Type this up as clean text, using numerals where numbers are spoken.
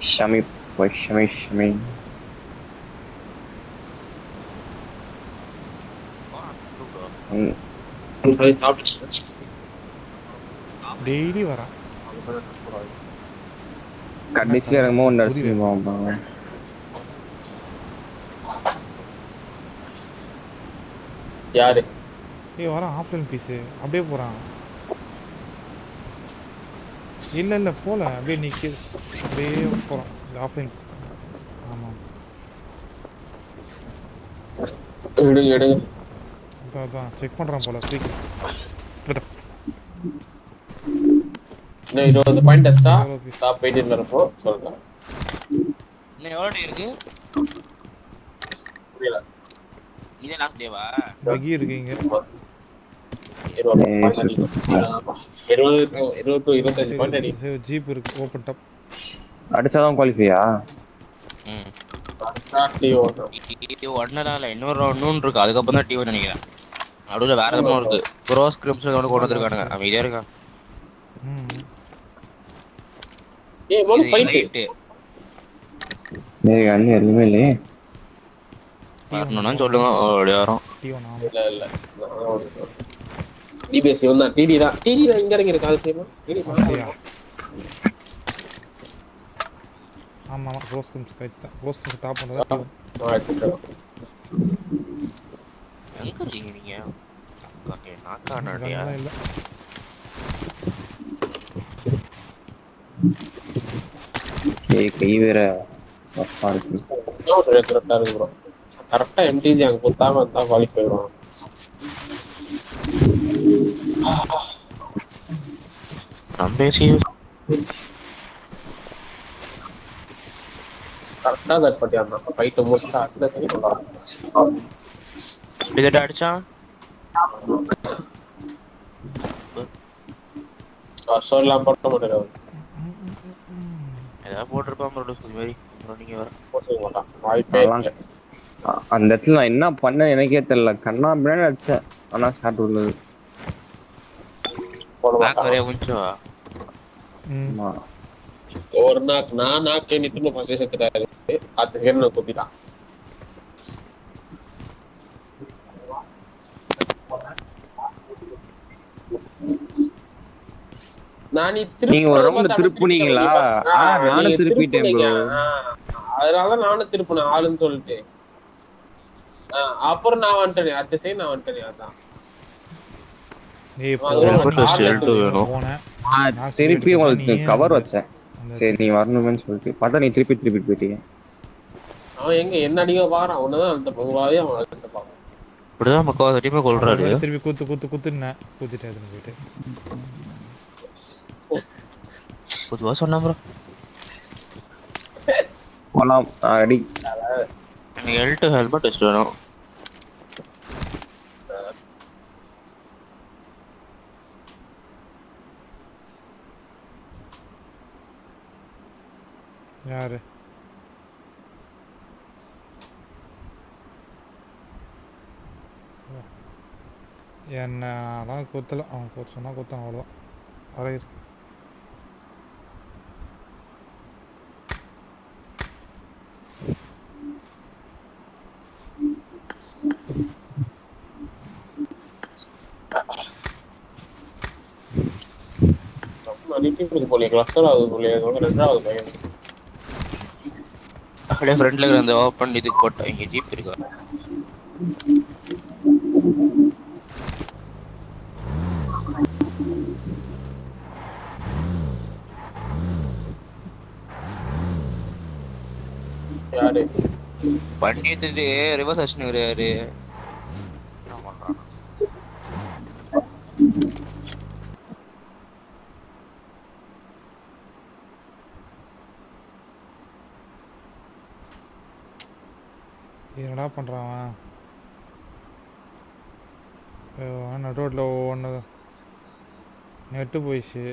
ஷமி போய் ஷமி ஷமி. ம், டெய்லி வரான். கடைசியில் இறங்கும்போது ஒன்று புரியல. அடிச்சுட்டு போவான். யாரு ஏய் வரான் ஆஃப்லைன் பீஸு. அப்படியே போகிறான். இல்லை போகல, அப்படியே நிற்க, அப்படியே போகிறான். இந்த ஆஃப்லைன். ஆமாம், எடுங்க எடுங்க. அதான் செக் பண்ணுறான் போல. Free kids. இன்னும் 20 பாயிண்ட் வச்சா எவ்வளோ பீஸ்? டாப் 18 வரப்போ சொல்றேன். இன்னும் எவ்வளோ டே இருக்கு? புரியல. இதே லாஸ்ட் டேவா? பகி இருக்கீங்க. 20 பாயிண்ட் அடிக்கும். 25 பாயிண்ட் அடிக்கும். சரி, ஜீப் இருக்கு, ஓப்பன் டாப். அடிச்சாதான் குவாலிஃபையா? ம். T1 ஒன்னுலாம் இல்லை, இன்னொன்று இருக்கு. அதுக்கப்புறம் தான் T1 நினைக்கிறேன். நடுவில் வேற எதுவும் இருக்கு. ப்ரோ ஸ்கிரிப்ட்ஸ் கொண்டு வந்துருக்கானுங்க. அமைதியா இருக்கான். ஏய் மோனு ஃபைட் ரைட்டு டேய் அண்ணி எதுவுமே இல்லையே. வரணும்னா சொல்லுங்க, அப்படியே வரும். T1 ஆமாம். இல்ல டிபிஎஸ் இவன் தான். டிடி தான் இங்க இறங்கி இருக்கு. அது செய்யணும். டிடி அப்படியா? ஆமாம் க்ளோஸ் கம்ஸ் கழிச்சு தான். க்ளோஸ் கம்ஸ் டாப் பண்ணுறதா T1. எங்க இருக்கீங்க நீங்க? நாக்காண்டியா? இல்லை டேய் கை வேற தப்பா இருக்கு. கரெக்டா இருக்கு ப்ரோ. கரெக்டா எம்டிஜி அங்க குத்தாம இருந்தா குவாலிஃபை ஆயிடும். கரெக்டா தட் பட்டி அந்த ஃபைட் முடிச்சா அதுல தெரியும். டிக்கெட் அடிச்சான். சொல்லலாம் போட்ட மாட்டேன். ஏதாவது போட்டிருப்பான் ப்ரோ இது மாதிரி. ப்ரோ நீங்க வர போட்டுக்க மாட்டான். வாய்ப்பே இல்லை. அந்த இடத்துல நான் என்ன பண்ணேன் எனக்கே தெரியல. கண்ணா பின்னாடி அடிச்சேன். ஆனா ஷாட் உள்ளது. போட பேக் மாட்டான். வரையா கொஞ்சம் ஆமா. ஒரு நாக்கு நித்துன்னு ஃபர்ஸ்ட் செத்துட்டாரு. அடுத்த செகண்ட் நான் குத்திட்டான். நீங்க ஒரு ரவுண்ட் திருப்புனீங்களா? நானும் திருப்பிட்டேன் ப்ரோ. அதனால நானும் திருப்பினேன் ஆளுன்னு சொல்லிட்டு. அப்புறம் நான் வந்துட்டேன். அடுத்த சைடு நான் வந்துட்டேன். அதான் திருப்பி உங்களுக்கு கவர் வச்சேன். சரி நீ வரணும்னு சொல்லிட்டு பார்த்தா நீ திருப்பி போயிட்டீங்க. அவன் எங்க என்ன அடிக்க பாக்குறான். ஒண்ணுதான் அந்த பொங்கலாவே அவன் அழுத்த பாப்பான். இப்படிதான் மக்கள் திருப்பி கொள்றாரு. திருப்பி குத்துன்னு குத்திட்டேன் போயிட்டு. பொதுவா சொன்னா ப்ரோ போலாம் அடி. எனக்கு L2 ஹெல்மெட் டெஸ்ட் வேணும். யாரு என்னலாம் குத்தல. அவன் குத்த சொன்னா குத்தான், அவ்வளோதான். வரையிரு. அப்படியே ஃப்ரண்ட்ல இருக்கிற அந்த ஓப்பன் இதுக்கு போட்டோம். இங்க ஜீப் இருக்கா? யாரு வண்டி எடுத்துட்டு ரிவர்ஸ் அடிச்சுன்னு என்ன பண்றான்? என்னடா பண்ணுறான் அவன்? நடு ரோட்டில் ஒன்று நெட்டு போயிடுச்சு.